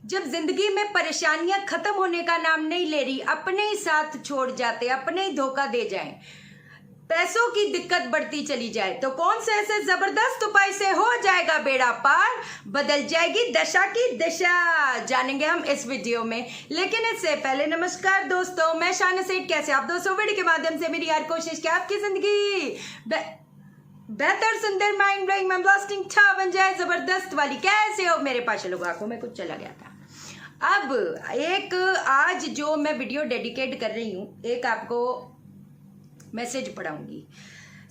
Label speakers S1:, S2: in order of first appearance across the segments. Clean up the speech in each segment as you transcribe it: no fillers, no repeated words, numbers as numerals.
S1: जब जिंदगी में परेशानियां खत्म होने का नाम नहीं ले रही, अपने ही साथ छोड़ जाते, अपने ही धोखा दे जाएं, पैसों की दिक्कत बढ़ती चली जाए, तो कौन से ऐसे जबरदस्त उपाय से हो जाएगा बेड़ा पार, बदल जाएगी दशा की दिशा, जानेंगे हम इस वीडियो में। लेकिन इससे पहले नमस्कार दोस्तों, मैं शान सेठ। कैसे आप दोस्तों? वीडियो के माध्यम से मेरी हर कोशिश कि आपकी जिंदगी बेहतर, सुंदर, माइंड ब्लोइंग, मैं ब्लास्टिंग था बन जाए, जबरदस्त वाली। कैसे हो मेरे पास? लोग आंखों में कुछ चला गया था। अब एक आज जो मैं वीडियो डेडिकेट कर रही हूँ, एक आपको मैसेज पढ़ाऊंगी।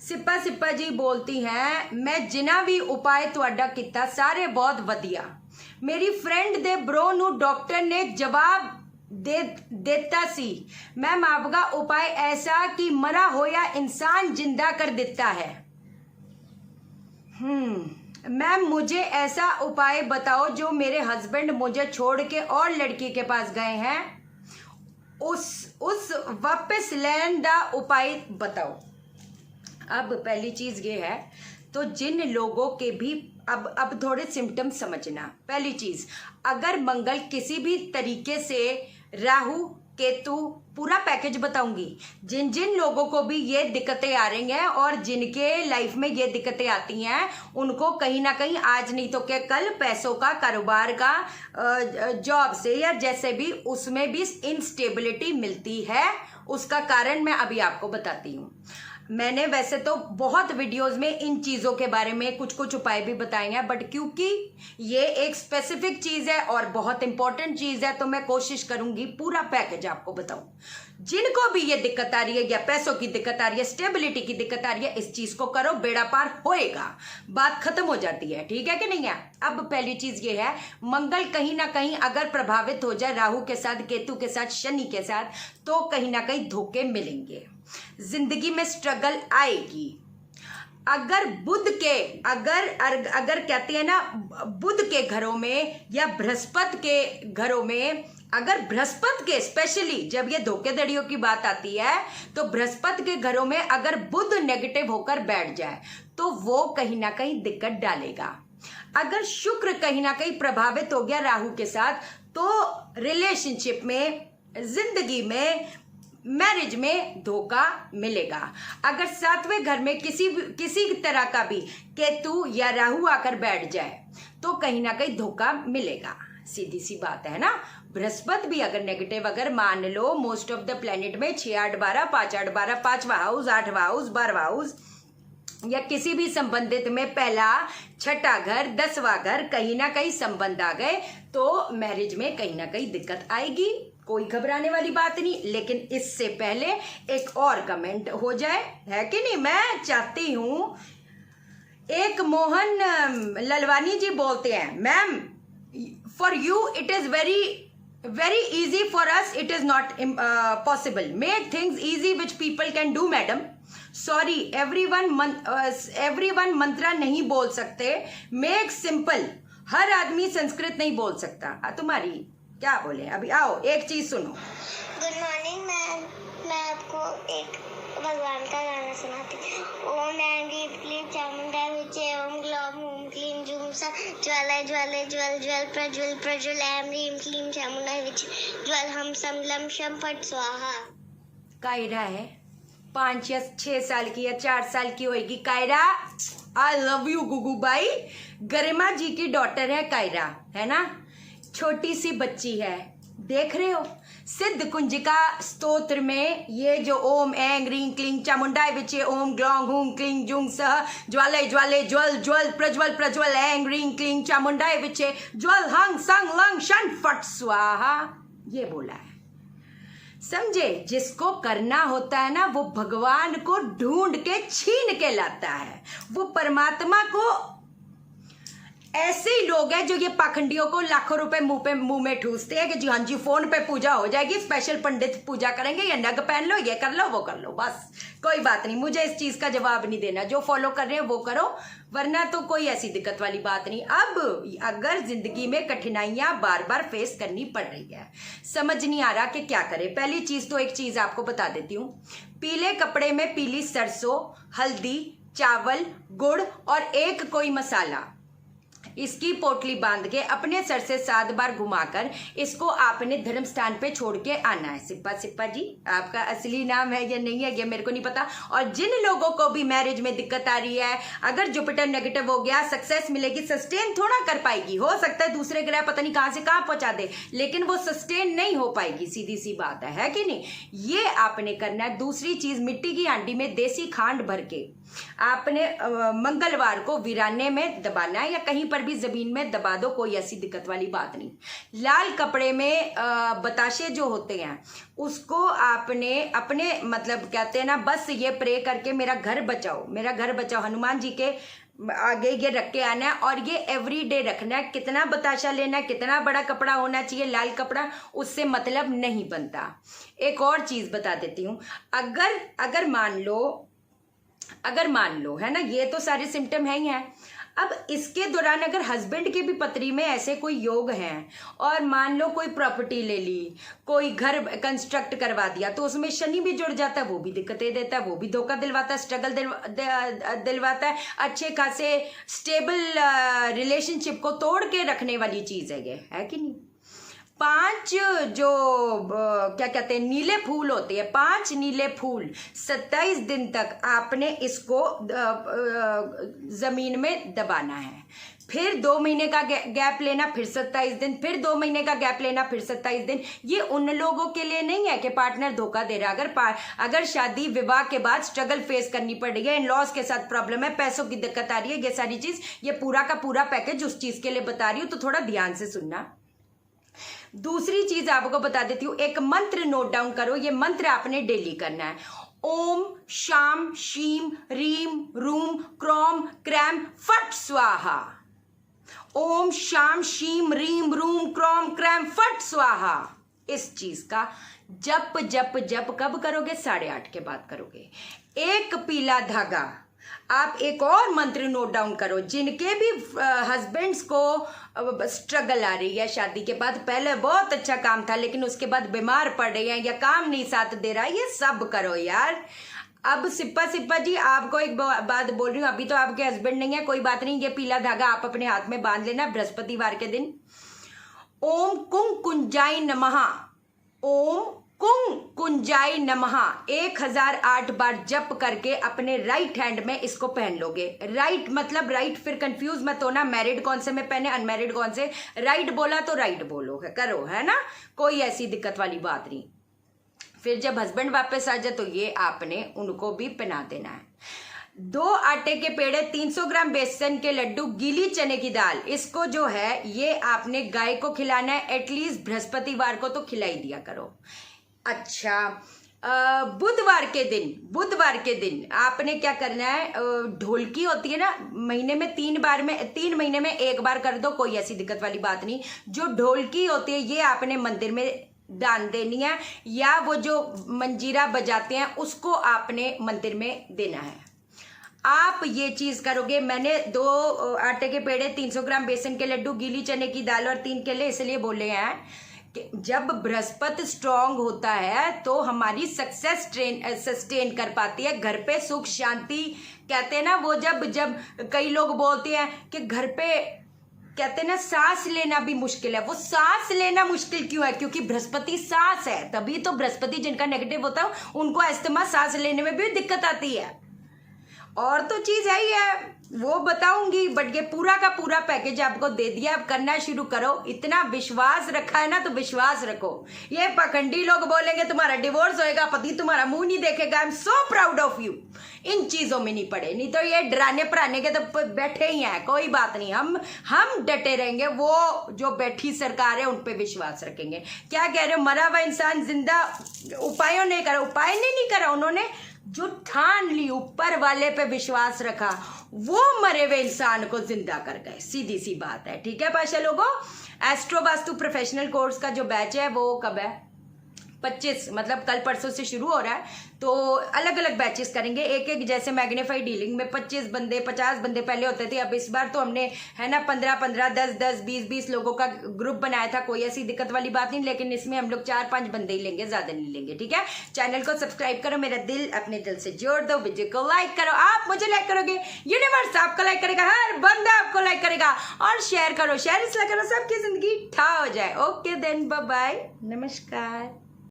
S1: सिप्पा सिप्पा जी बोलती हैं, मैं जिना भी उपाय तुहाडा किता सारे बहुत वधिया। मेरी फ्रेंड दे ब्रो नू डॉक्टर ने जवाब देता सी, मैम आपका उपाय ऐसा कि मरा होया इंसान जिंदा कर देता है। मैम मुझे ऐसा उपाय बताओ जो मेरे हस्बैंड मुझे छोड़ के और लड़की के पास गए हैं, उस वापस लैंड दा उपाय बताओ। अब पहली चीज ये है, तो जिन लोगों के भी अब थोड़े सिम्टम्स समझना। पहली चीज, अगर मंगल किसी भी तरीके से, राहु केतु, पूरा पैकेज बताऊंगी। जिन जिन लोगों को भी ये दिक्कतें आ रही हैं और जिनके लाइफ में ये दिक्कतें आती हैं, उनको कहीं ना कहीं आज नहीं तो क्या कल पैसों का, कारोबार का, जॉब से या जैसे भी, उसमें भी इनस्टेबिलिटी मिलती है। उसका कारण मैं अभी आपको बताती हूँ। मैंने वैसे तो बहुत वीडियोस में इन चीज़ों के बारे में कुछ कुछ उपाय भी बताए हैं, बट क्योंकि ये एक स्पेसिफिक चीज़ है और बहुत इंपॉर्टेंट चीज़ है, तो मैं कोशिश करूंगी पूरा पैकेज आपको बताऊं। जिनको भी ये दिक्कत आ रही है, या पैसों की दिक्कत आ रही है, स्टेबिलिटी की दिक्कत आ रही है, इस चीज़ को करो, बेड़ा पार होएगा, बात खत्म हो जाती है। ठीक है कि नहीं है? अब पहली चीज़ ये है, मंगल कहीं ना कहीं अगर प्रभावित हो जाए राहु के साथ, केतु के साथ, शनि के साथ, तो कहीं ना कहीं धोखे मिलेंगे, जिंदगी में स्ट्रगल आएगी। अगर बुध के, अगर कहते हैं ना, बुध के घरों में या बृहस्पति के घरों में, अगर बृहस्पति के, स्पेशली जब ये धोखेधड़ियों की बात आती है, तो बृहस्पति के घरों में अगर बुध नेगेटिव होकर बैठ जाए तो वो कहीं ना कहीं दिक्कत डालेगा। अगर शुक्र कहीं ना कहीं प्रभावित हो गया राहु के साथ, तो रिलेशनशिप में, जिंदगी में, मैरिज में धोखा मिलेगा। अगर सातवें घर में किसी तरह का भी केतु या राहु आकर बैठ जाए तो कहीं ना कहीं धोखा मिलेगा। सीधी सी बात है ना। बृहस्पति भी अगर नेगेटिव, अगर मान लो मोस्ट ऑफ द प्लेनेट में 6 8 12 5 8 12, 5वां हाउस, 8वां हाउस, 12वां हाउस, या किसी भी संबंधित में पहला, छठा घर, 10वां घर, कहीं ना कहीं संबंध आ गए, तो मैरिज में कहीं ना कहीं दिक्कत आएगी। कोई घबराने वाली बात नहीं। लेकिन इससे पहले एक और कमेंट हो जाए, है कि नहीं? मैं चाहती हूं, एक मोहन ललवानी जी बोलते हैं, ma'am for you it is very easy, for us it is not possible. Make things easy which people can do, madam. Sorry, everyone मंत्रा नहीं बोल सकते। Make simple. हर आदमी संस्कृत नहीं बोल सकता। तुम्हारी क्या बोले? अभी आओ एक चीज सुनो।
S2: गुड मॉर्निंग मैम, मैं आपको एक भगवान का गाना सुनाती हूँ। ओम ऐं क्लीं चामुंडाय विचे, ओम ग्लौम हुम क्लीं जूं सा, ज्वालाय ज्वाले ज्वल ज्वल प्रज्वल प्रज्वल, ऐं ह्रीं क्लीं चामुंडाय विचे, ज्वल हम सम लम शम फट स्वाहा।
S1: कायरा है, 5 या 6 साल की या 4 साल की होगी कायरा। आई लव यू गुगू बाई। गरिमा जी की डॉटर है कायरा, है ना? छोटी सी बच्ची है, देख रहे हो? सिद्ध कुंजिका स्तोत्र में ये जो ओम ऐं ह्रीं क्लीं चामुंडाय विचे, ओम ग्लौं हूं क्लीं जुं सः, ज्वालय ज्वाले ज्वल ज्वल प्रज्वल प्रज्वल, ऐं ह्रीं क्लीं चामुंडाय विचे, ज्वल हंग संग लंग शन फट स्वाहा, ये बोला है। समझे? जिसको करना होता है ना, वो भगवान को ढूंढ के छीन के लाता है। वो परमात्मा को, ऐसे ही लोग हैं जो ये पाखंडियों को लाखों रुपए मुंह में ठूसते हैं कि जी हाँ जी फोन पे पूजा हो जाएगी, स्पेशल पंडित पूजा करेंगे, ये नग पहन लो, ये कर लो, वो कर लो, बस कोई बात नहीं। मुझे इस चीज का जवाब नहीं देना। जो फॉलो कर रहे हैं वो करो, वरना तो कोई ऐसी दिक्कत वाली बात नहीं। अब अगर जिंदगी में कठिनाइयां बार बार फेस करनी पड़ रही है, समझ नहीं आ रहा कि क्या करें, पहली चीज तो एक चीज आपको बता देती हूँ। पीले कपड़े में पीली सरसों, हल्दी, चावल, गुड़ और एक कोई मसाला, इसकी पोटली बांध के अपने सर से 7 बार घुमाकर इसको आपने धर्म स्थान पे छोड़ के आना है। सिप्पा जी, आपका असली नाम है या नहीं है ये मेरे को नहीं पता। और जिन लोगों को भी मैरिज में दिक्कत आ रही है, अगर जुपिटर नेगेटिव हो गया, सक्सेस मिलेगी, सस्टेन थोड़ा कर पाएगी। हो सकता है दूसरे ग्रह पता नहीं कहां से कहां पहुंचा दे, लेकिन वो सस्टेन नहीं हो पाएगी, सीधी सी बात है कि नहीं। ये आपने करना है। दूसरी चीज, मिट्टी की हांडी में देसी खांड भर के आपने मंगलवार को वीराने में दबाना है, या कहीं पर भी जमीन में दबा दो, कोई ऐसी दिक्कत वाली बात नहीं। लाल कपड़े में बताशे जो होते हैं उसको आपने अपने मतलब कहते हैं ना, बस ये प्रे करके मेरा घर बचाओ, मेरा घर बचाओ, हनुमान जी के आगे ये रख के आना है। और ये एवरी डे रखना है। कितना बताशा लेना है, कितना बड़ा कपड़ा होना चाहिए, लाल कपड़ा, उससे मतलब नहीं बनता। एक और चीज बता देती हूँ, अगर मान लो है ना, ये तो सारे सिम्टम है ही हैं। अब इसके दौरान अगर हस्बैंड की भी पत्री में ऐसे कोई योग हैं, और मान लो कोई प्रॉपर्टी ले ली, कोई घर कंस्ट्रक्ट करवा दिया, तो उसमें शनि भी जुड़ जाता है, वो भी दिक्कतें देता है, वो भी धोखा दिलवाता है, स्ट्रगल दिलवाता है। अच्छे खासे स्टेबल रिलेशनशिप को तोड़ के रखने वाली चीज है ये, है कि नहीं। 5 जो क्या कहते हैं नीले फूल होते हैं, 5 नीले फूल 27 दिन तक आपने इसको जमीन में दबाना है। फिर 2 महीने का गैप लेना, फिर 27 दिन, फिर 2 महीने का गैप लेना, फिर 27 दिन। ये उन लोगों के लिए नहीं है कि पार्टनर धोखा दे रहा है। अगर शादी विवाह के बाद स्ट्रगल फेस करनी पड़ रही है, इन लॉज के साथ प्रॉब्लम है, पैसों की दिक्कत आ रही है, ये सारी चीज, ये पूरा का पूरा पैकेज उस चीज के लिए बता रही हूँ, तो थोड़ा ध्यान से सुनना। दूसरी चीज आपको बता देती हूँ, एक मंत्र नोट डाउन करो। ये मंत्र आपने डेली करना है। ओम शाम शीम रीम रूम क्रोम क्रैम फट स्वाहा। ओम शाम शीम रीम रूम क्रोम क्रैम फट स्वाहा। इस चीज का जप कब करोगे? 8:30 के बाद करोगे। एक पीला धागा। आप एक और मंत्र नोट डाउन करो। जिनके भी हस्बैंड्स को स्ट्रगल आ रही है शादी के बाद, पहले बहुत अच्छा काम था लेकिन उसके बाद बीमार पड़ रही है या काम नहीं साथ दे रहा, ये सब करो यार। अब सिप्पा जी, आपको एक बात बोल रही हूँ, अभी तो आपके हस्बैंड नहीं है, कोई बात नहीं, ये पीला धागा आप अपने हाथ में बांध लेना बृहस्पतिवार के दिन। ओम कुंग कुंजाई नमः, ओम कुंग कुंजाई नमः 1008 बार जप करके अपने राइट हैंड में इसको पहन लोगे। राइट मतलब राइट, फिर कंफ्यूज मत होना, मैरिड कौन से में पहने, अनमैरिड कौन से। राइट बोला तो राइट बोलो, करो, है ना, कोई ऐसी दिक्कत वाली बात नहीं। फिर जब हस्बैंड वापस आ जाए तो ये आपने उनको भी पहना देना है। 2 आटे के पेड़े, 300 ग्राम बेसन के लड्डू, गीली चने की दाल, इसको जो है ये आपने गाय को खिलाना है। एटलीस्ट बृहस्पतिवार को तो खिलाई दिया करो। अच्छा, बुधवार के दिन आपने क्या करना है, ढोलकी होती है ना, महीने में 3 महीने में 1 बार कर दो, कोई ऐसी दिक्कत वाली बात नहीं। जो ढोलकी होती है ये आपने मंदिर में दान देनी है, या वो जो मंजीरा बजाते हैं उसको आपने मंदिर में देना है। आप ये चीज करोगे। मैंने 2 आटे के पेड़े, 300 ग्राम बेसन के लड्डू, गीली चने की दाल और 3 केले इसलिए बोले हैं कि जब बृहस्पति स्ट्रांग होता है तो हमारी सक्सेस सस्टेन कर पाती है। घर पे सुख शांति, कहते हैं ना वो, जब कई लोग बोलते हैं कि घर पे कहते हैं ना सांस लेना भी मुश्किल है, वो सांस लेना मुश्किल क्यों है? क्योंकि बृहस्पति सांस है, तभी तो बृहस्पति जिनका नेगेटिव होता है उनको अस्थमा, सांस लेने में भी दिक्कत आती है। और तो चीज है ही है, वो बताऊंगी, बट ये पूरा का पूरा पैकेज आपको दे दिया। अब करना शुरू करो। इतना विश्वास रखा है ना तो विश्वास रखो। ये पखंडी लोग बोलेंगे तुम्हारा डिवोर्स होएगा, पति तुम्हारा मुंह नहीं देखेगा, I am so proud of you. इन चीजों में नहीं पड़े, नहीं तो ये डराने पराने के तो बैठे ही हैं। कोई बात नहीं, हम डटे रहेंगे। वो जो बैठी सरकार है उन पे विश्वास रखेंगे। क्या कह रहे हो, मरा हुआ इंसान जिंदा उपायों नहीं करा, उपाय नहीं करा, उन्होंने जो ठान ली, ऊपर वाले पे विश्वास रखा, वो मरे हुए इंसान को जिंदा कर गए। सीधी सी बात है, ठीक है पाशा लोगों। एस्ट्रो वास्तु प्रोफेशनल कोर्स का जो बैच है वो कब है? 25 मतलब कल परसों से शुरू हो रहा है, तो अलग अलग बैचेस करेंगे, एक एक, जैसे मैग्नीफाइड डीलिंग में 25 बंदे 50 बंदे पहले होते थे, अब इस बार तो हमने है ना 15-15 10-10 20-20 लोगों का ग्रुप बनाया था। कोई ऐसी दिक्कत वाली बात नहीं, लेकिन इसमें हम लोग 4-5 बंदे ही लेंगे, ज्यादा नहीं लेंगे, ठीक है। चैनल को सब्सक्राइब करो, मेरा दिल अपने दिल से जोड़ दो, वीडियो को लाइक करो, आप मुझे लाइक करोगे, यूनिवर्स आपको लाइक करेगा, हर बंदा आपको लाइक करेगा, और शेयर करो, शेयर इसलिए करो सबकी जिंदगी ठा हो जाए। ओके देन, बाय बाय, नमस्कार।